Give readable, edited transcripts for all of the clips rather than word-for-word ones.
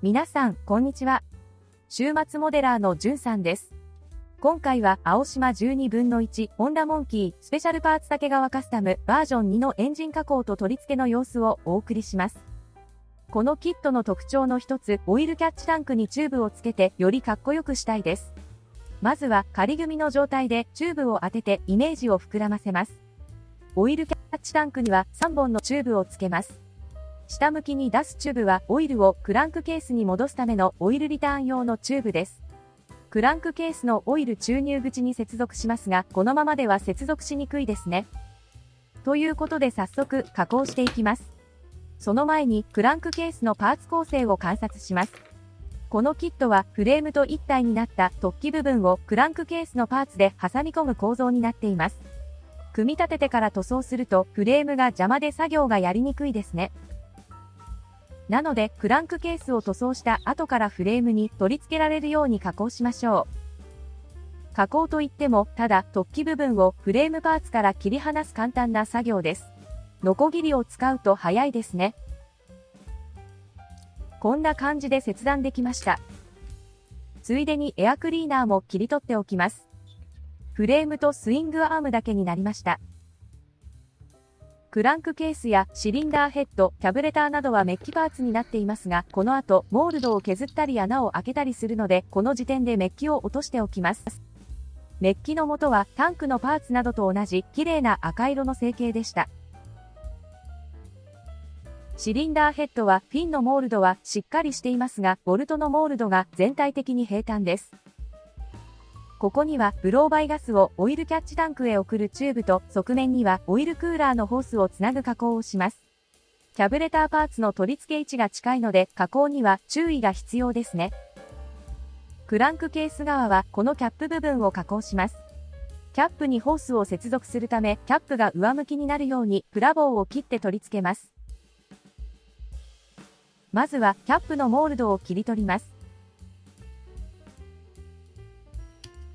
皆さん、こんにちは。週末モデラーのじゅんさんです。今回は青島12分の1ホンダモンキースペシャルパーツ竹川カスタムバージョン2のエンジン加工と取り付けの様子をお送りします。このキットの特徴の一つ、オイルキャッチタンクにチューブをつけてよりかっこよくしたいです。まずは仮組みの状態でチューブを当ててイメージを膨らませます。オイルキャッチタンクには3本のチューブをつけます。下向きに出すチューブはオイルをクランクケースに戻すためのオイルリターン用のチューブです。クランクケースのオイル注入口に接続しますが、このままでは接続しにくいですね。ということで早速加工していきます。その前にクランクケースのパーツ構成を観察します。このキットはフレームと一体になった突起部分をクランクケースのパーツで挟み込む構造になっています。組み立ててから塗装するとフレームが邪魔で作業がやりにくいですね。なので、クランクケースを塗装した後からフレームに取り付けられるように加工しましょう。加工といっても、ただ突起部分をフレームパーツから切り離す簡単な作業です。ノコギリを使うと早いですね。こんな感じで切断できました。ついでにエアクリーナーも切り取っておきます。フレームとスイングアームだけになりました。クランクケースやシリンダーヘッド、キャブレターなどはメッキパーツになっていますが、この後、モールドを削ったり穴を開けたりするので、この時点でメッキを落としておきます。メッキの元はタンクのパーツなどと同じ綺麗な赤色の成形でした。シリンダーヘッドはフィンのモールドはしっかりしていますが、ボルトのモールドが全体的に平坦です。ここにはブローバイガスをオイルキャッチタンクへ送るチューブと側面にはオイルクーラーのホースをつなぐ加工をします。キャブレターパーツの取り付け位置が近いので加工には注意が必要ですね。クランクケース側はこのキャップ部分を加工します。キャップにホースを接続するためキャップが上向きになるようにプラ棒を切って取り付けます。まずはキャップのモールドを切り取ります。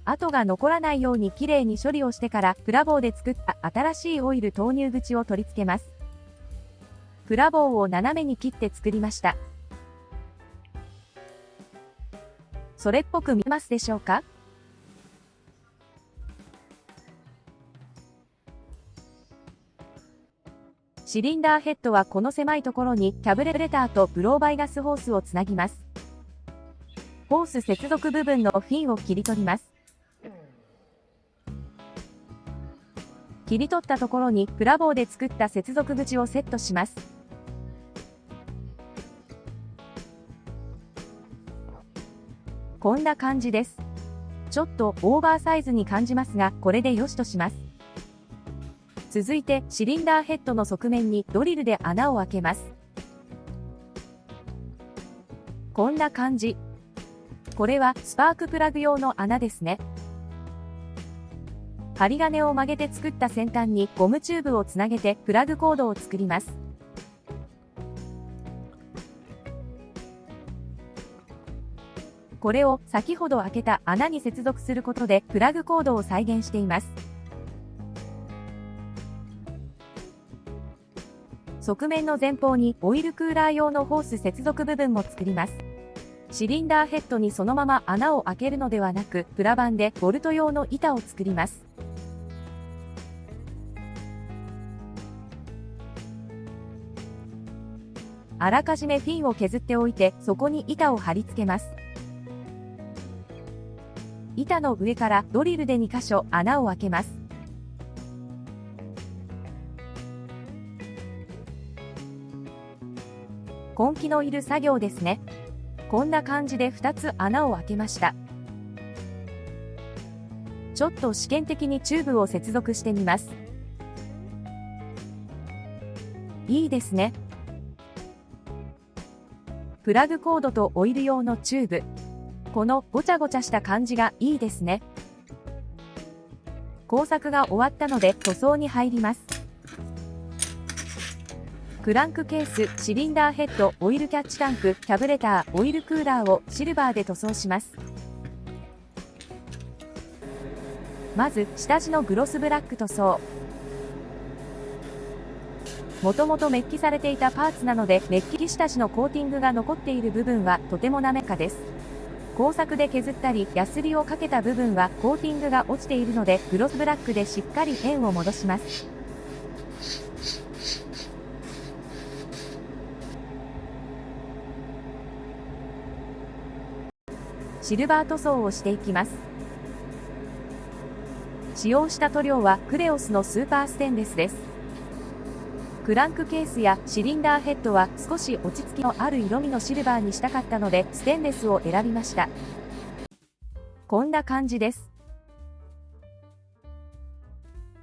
跡が残らないようにきれいに処理をしてからプラ棒で作った新しいオイル投入口を取り付けます。プラ棒を斜めに切って作りました。それっぽく見えますでしょうか？シリンダーヘッドはこの狭いところにキャブレターとブローバイガスホースをつなぎます。ホース接続部分のフィンを切り取ります。切り取ったところにプラ棒で作った接続口をセットします。こんな感じです。ちょっとオーバーサイズに感じますが、これで良しとします。続いてシリンダーヘッドの側面にドリルで穴を開けます。こんな感じ。これはスパークプラグ用の穴ですね。針金を曲げて作った先端にゴムチューブをつなげてプラグコードを作ります。これを先ほど開けた穴に接続することでプラグコードを再現しています。側面の前方にオイルクーラー用のホース接続部分も作ります。シリンダーヘッドにそのまま穴を開けるのではなく、プラ板でボルト用の板を作ります。あらかじめフィンを削っておいて、そこに板を貼り付けます。板の上からドリルで2箇所穴を開けます。根気のいる作業ですね。こんな感じで2つ穴を開けました。ちょっと試験的にチューブを接続してみます。いいですね。プラグコードとオイル用のチューブ。このごちゃごちゃした感じがいいですね。工作が終わったので塗装に入ります。クランクケース、シリンダーヘッド、オイルキャッチタンク、キャブレター、オイルクーラーをシルバーで塗装します。まず下地のグロスブラック塗装。もともとメッキされていたパーツなので、メッキ下地のコーティングが残っている部分はとても滑らかです。工作で削ったり、ヤスリをかけた部分はコーティングが落ちているので、グロスブラックでしっかり円を戻します。シルバー塗装をしていきます。使用した塗料はクレオスのスーパーステンレスです。クランクケースやシリンダーヘッドは少し落ち着きのある色味のシルバーにしたかったのでステンレスを選びました。こんな感じです。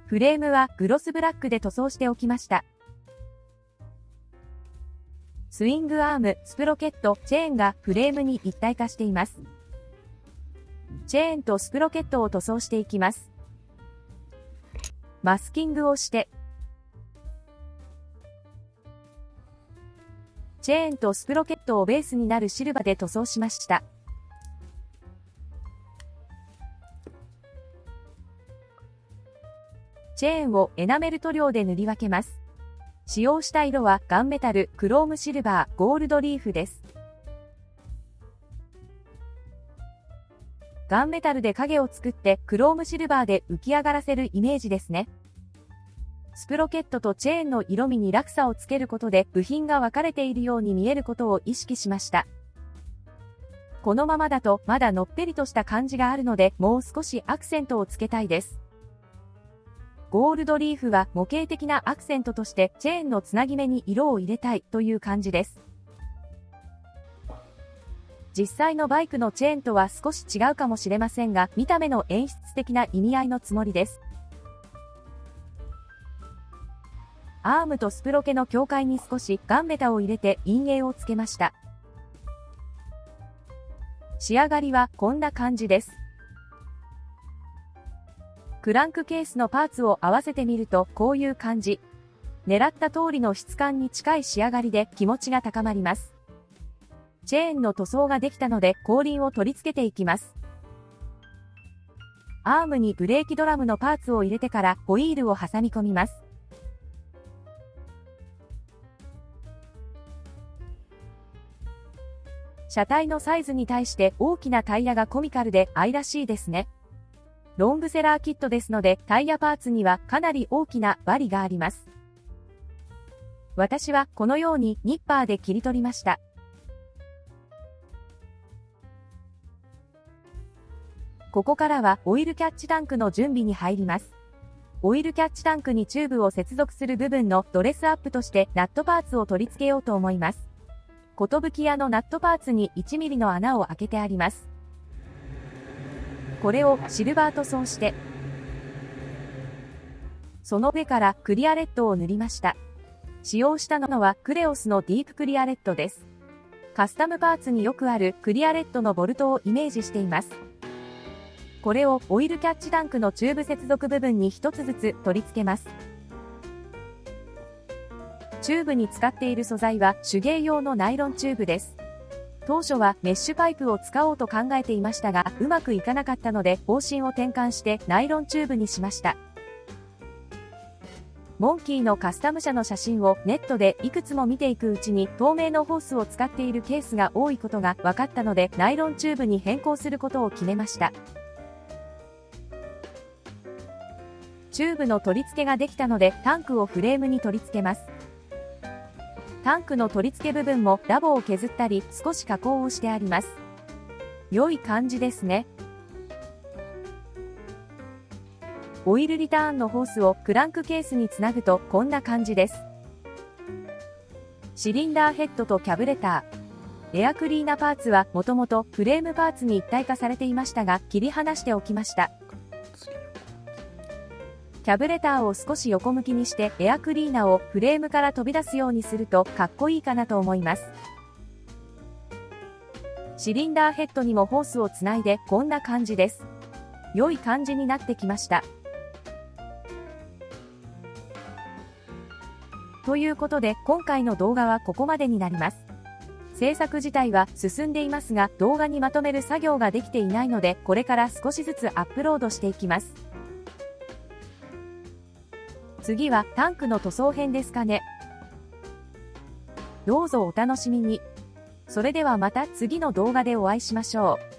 フレームはグロスブラックで塗装しておきました。スイングアーム、スプロケット、チェーンがフレームに一体化しています。チェーンとスプロケットを塗装していきます。マスキングをして、チェーンとスプロケットをベースになるシルバーで塗装しました。チェーンをエナメル塗料で塗り分けます。使用した色はガンメタル、クロームシルバー、ゴールドリーフです。ガンメタルで影を作ってクロームシルバーで浮き上がらせるイメージですね。スプロケットとチェーンの色味に落差をつけることで部品が分かれているように見えることを意識しました。このままだとまだのっぺりとした感じがあるので、もう少しアクセントをつけたいです。ゴールドリーフは模型的なアクセントとしてチェーンのつなぎ目に色を入れたいという感じです。実際のバイクのチェーンとは少し違うかもしれませんが、見た目の演出的な意味合いのつもりです。アームとスプロケの境界に少しガンベタを入れて陰影をつけました。仕上がりはこんな感じです。クランクケースのパーツを合わせてみるとこういう感じ。狙った通りの質感に近い仕上がりで気持ちが高まります。チェーンの塗装ができたので後輪を取り付けていきます。アームにブレーキドラムのパーツを入れてからホイールを挟み込みます。車体のサイズに対して大きなタイヤがコミカルで愛らしいですね。ロングセラーキットですので、タイヤパーツにはかなり大きなバリがあります。私はこのようにニッパーで切り取りました。ここからはオイルキャッチタンクの準備に入ります。オイルキャッチタンクにチューブを接続する部分のドレスアップとしてナットパーツを取り付けようと思います。寿屋のナットパーツに1ミリの穴を開けてあります。これをシルバー塗装して、その上からクリアレットを塗りました。使用したのはクレオスのディープクリアレットです。カスタムパーツによくあるクリアレットのボルトをイメージしています。これをオイルキャッチタンクのチューブ接続部分に一つずつ取り付けます。チューブに使っている素材は手芸用のナイロンチューブです。当初はメッシュパイプを使おうと考えていましたが、うまくいかなかったので方針を転換してナイロンチューブにしました。モンキーのカスタム車の写真をネットでいくつも見ていくうちに透明のホースを使っているケースが多いことが分かったので、ナイロンチューブに変更することを決めました。チューブの取り付けができたのでタンクをフレームに取り付けます。タンクの取り付け部分もラボを削ったり少し加工をしてあります。良い感じですね。オイルリターンのホースをクランクケースにつなぐとこんな感じです。シリンダーヘッドとキャブレター、エアクリーナパーツはもともとフレームパーツに一体化されていましたが切り離しておきました。キャブレターを少し横向きにしてエアクリーナをフレームから飛び出すようにするとかっこいいかなと思います。シリンダーヘッドにもホースをつないでこんな感じです。良い感じになってきました。ということで今回の動画はここまでになります。制作自体は進んでいますが動画にまとめる作業ができていないのでこれから少しずつアップロードしていきます。次はタンクの塗装編ですかね。どうぞお楽しみに。それではまた次の動画でお会いしましょう。